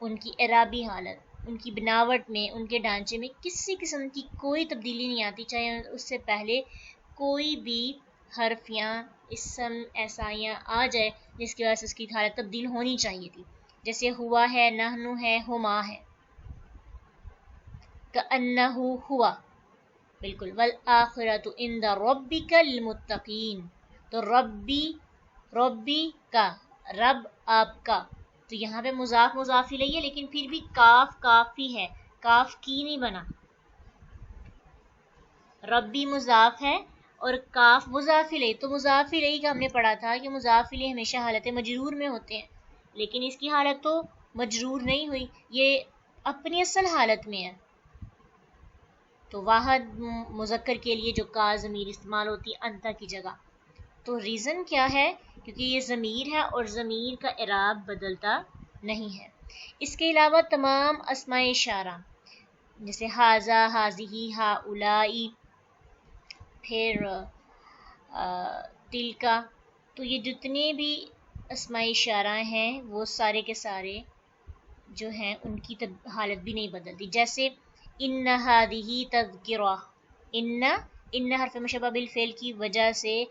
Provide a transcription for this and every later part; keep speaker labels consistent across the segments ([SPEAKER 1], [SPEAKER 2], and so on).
[SPEAKER 1] ان کی اعرابی حالت، ان کی بناوٹ میں، ان کے ڈھانچے میں کسی قسم کی کوئی تبدیلی نہیں آتی، چاہے اس سے پہلے کوئی بھی حرف یا اسم ایسا یا آ جائے جس کی وجہ سے اس کی حالت تبدیل ہونی چاہیے تھی، جیسے ہوا ہے، نحنو ہے، ہما ہے، کأنہو ہوا، بالکل، والآخرۃ عند ربک للمتقین، تو ربی کا، رب آپ کا، تو یہاں پہ مضاف مضاف الیہ ہے لیکن پھر بھی کاف کافی ہے، کاف کی نہیں بنا، ربی مضاف ہے اور کاف مضاف الیہ، تو مضاف الیہ کا ہم نے پڑھا تھا کہ مضاف الیہ ہمیشہ حالت مجرور میں ہوتے ہیں، لیکن اس کی حالت تو مجرور نہیں ہوئی، یہ اپنی اصل حالت میں ہے، تو واحد مذکر کے لیے جو کا ضمیر استعمال ہوتی ہے انتا کی جگہ، تو ریزن کیا ہے؟ کیونکہ یہ ضمیر ہے اور ضمیر کا اعراب بدلتا نہیں ہے۔ اس کے علاوہ تمام اسماء اشارہ جیسے ہاذا، ہاذہی، ہاؤلائی، پھر تلکا، تو یہ جتنے بھی اسماء اشارہ ہیں وہ سارے کے سارے جو ہیں ان کی حالت بھی نہیں بدلتی، جیسے ان ہذہ تذکرہ، ان حرف مشبہ بالفعل کی وجہ سے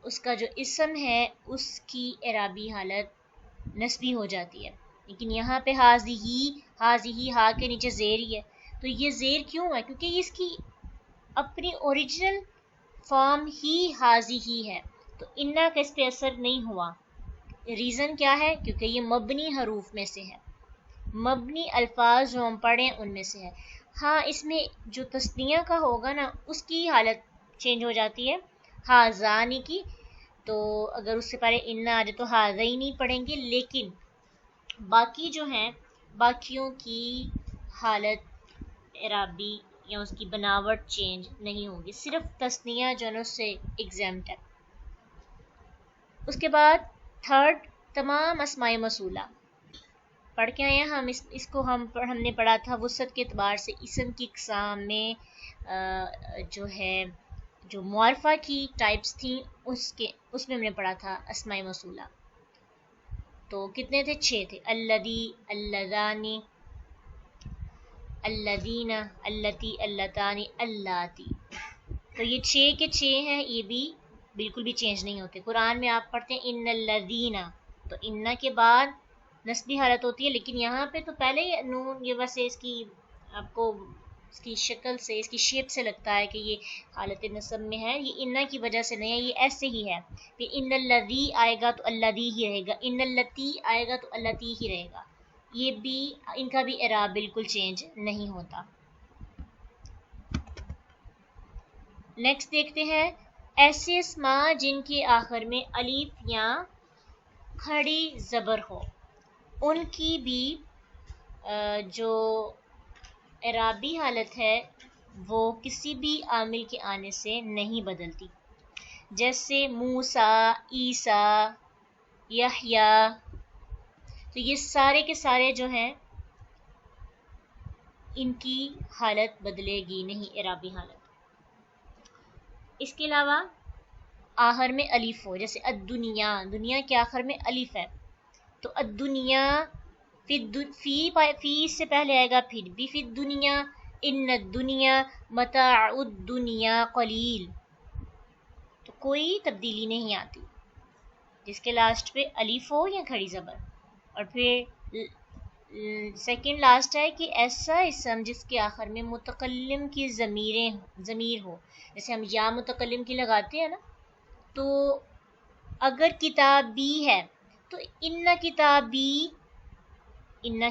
[SPEAKER 1] اس کا جو اسم ہے اس کی اعرابی حالت نسبی ہو جاتی ہے، لیکن یہاں پہ ہاذہی ہا کے نیچے زیر ہی ہے، تو یہ زیر کیوں ہے؟ کیونکہ اس کی اپنی اوریجنل فارم ہی ہاذہی ہے، تو انا کا اس پہ اثر نہیں ہوا، ریزن کیا ہے؟ کیونکہ یہ مبنی حروف میں سے ہے، مبنی الفاظ جو ہم پڑھیں ان میں سے ہے، ہاں اس میں جو تثنیہ کا ہوگا نا اس کی حالت چینج ہو جاتی ہے ہاذانی کی، تو اگر اس سے پہلے ان آ جائے تو ہاذینی پڑھیں گے، لیکن باقی جو ہیں باقیوں کی حالت اعرابی یا اس کی بناوٹ چینج نہیں ہوگی، صرف تثنیہ جو ہے اس سے ایگزیمٹ ہے۔ اس کے بعد تھرڈ، تمام اسماء موصولہ پڑھ کے آئے ہیں ہم، اس کو ہم نے پڑھا تھا وسعت کے اعتبار سے اسم کی اقسام میں جو ہے جو معرفہ کی ٹائپس تھیں اس میں ہم نے پڑھا تھا اسماء موصولہ، تو کتنے تھے؟ 6 تھے، الذی، اللذانی، الذین، اللتی، اللتانی، اللاتی، تو یہ 6 کے 6 ہیں، یہ بھی بالکل بھی چینج نہیں ہوتے۔ قرآن میں آپ پڑھتے ہیں ان الذین، تو ان کے بعد نسبی حالت ہوتی ہے، لیکن یہاں پہ تو پہلے ہی نون، یہ ویسے اس کی آپ کو اس کی شکل سے، اس کی شیپ سے لگتا ہے کہ یہ حالت نصب میں ہے، یہ انا کی وجہ سے نہیں ہے، یہ ایسے ہی ہے، پھر ان الذی آئے گا تو الذی ہی رہے گا، ان اللتی آئے گا تو اللتی ہی رہے گا، یہ بھی ان کا بھی اعراب بالکل چینج نہیں ہوتا۔ نیکسٹ دیکھتے ہیں ایسے اسماء جن کے آخر میں الف یا کھڑی زبر ہو، ان کی بھی جو اعرابی حالت ہے وہ کسی بھی عامل کے آنے سے نہیں بدلتی، جیسے موسیٰ، عیسیٰ، یحییٰ، تو یہ سارے کے سارے جو ہیں ان کی حالت بدلے گی نہیں، اعرابی حالت۔ اس کے علاوہ آخر میں الف ہو، جیسے الدنیا، دنیا کے آخر میں الف ہے تو الدنیا، فی سے پہلے آئے گا پھر بھی فی الدنیا، ان الدنیا متاع الدنیا قلیل، تو کوئی تبدیلی نہیں آتی، جس کے لاسٹ پہ الف ہو یا کھڑی زبر۔ اور پھر سیکنڈ لاسٹ ہے کہ ایسا اسم جس کے آخر میں متکلم کی ضمیر ہو، جیسے ہم یا متکلم کی لگاتے ہیں نا، تو اگر کتابی ہے تو ان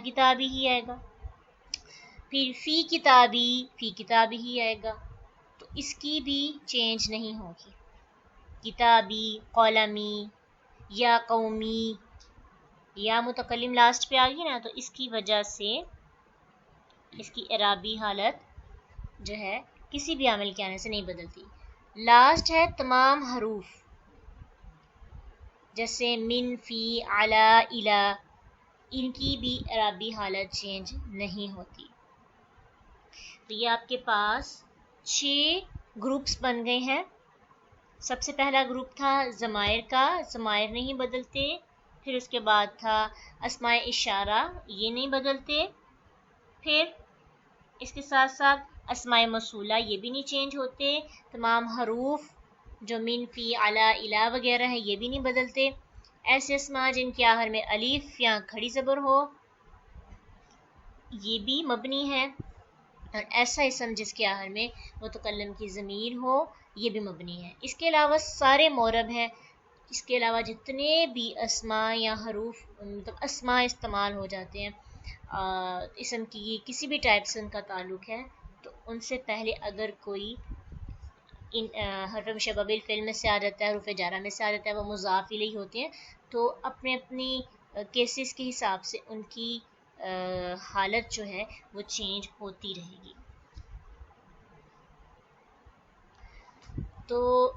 [SPEAKER 1] کتابی ہی آئے گا، پھر فی کتابی ہی آئے گا، تو اس کی بھی چینج نہیں ہوگی، کتابی، قلمی، یا قومی، یا متکلم لاسٹ پہ آ گئی نا، تو اس کی وجہ سے اس کی اعرابی حالت جو ہے کسی بھی عامل کے آنے سے نہیں بدلتی۔ لاسٹ ہے تمام حروف، جیسے من، فی، علی، الی، ان کی بھی اعرابی حالت چینج نہیں ہوتی۔ تو یہ آپ کے پاس 6 گروپس بن گئے ہیں۔ سب سے پہلا گروپ تھا ضمائر کا، ضمائر نہیں بدلتے، پھر اس کے بعد تھا اسماء اشارہ، یہ نہیں بدلتے. پھر اس کے ساتھ ساتھ اسماء موصولہ، یہ بھی نہیں چینج ہوتے. تمام حروف جو من، فی، علی، الی وغیرہ ہیں یہ بھی نہیں بدلتے. ایسے اسماء جن کے آخر میں الف یا کھڑی زبر ہو یہ بھی مبنی ہے. اور ایسا اسم جس کے آخر میں متکلم کی ضمیر ہو یہ بھی مبنی ہے. اس کے علاوہ سارے معرب ہیں. اس کے علاوہ جتنے بھی اسماء یا حروف مطلب اسماء استعمال ہو جاتے ہیں اسم کی کسی بھی ٹائپ سے ان کا تعلق ہے تو ان سے پہلے اگر کوئی حرف مشبہ بالفعل میں سے آ جاتا ہے، حروف جارہ میں سے آ جاتا ہے، وہ مضاف الیہ ہوتے ہیں تو اپنے اپنی کیسز کے حساب سے ان کی حالت جو ہے وہ چینج ہوتی رہے گی. تو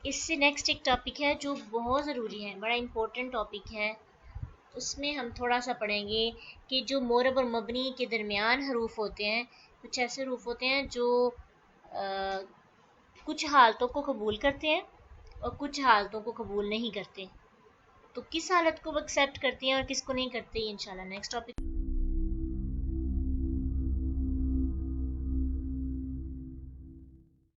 [SPEAKER 1] اس سے نیکسٹ ایک ٹاپک ہے جو بہت ضروری ہے، بڑا امپورٹنٹ ٹاپک ہے. اس میں ہم تھوڑا سا پڑھیں گے کہ جو معرب اور مبنی کے درمیان حروف ہوتے ہیں کچھ ایسے حروف ہوتے ہیں جو کچھ حالتوں کو قبول کرتے ہیں اور کچھ حالتوں کو قبول نہیں کرتے. تو کس حالت کو وہ ایکسیپٹ کرتے ہیں اور کس کو نہیں کرتے، انشاءاللہ نیکسٹ ٹاپک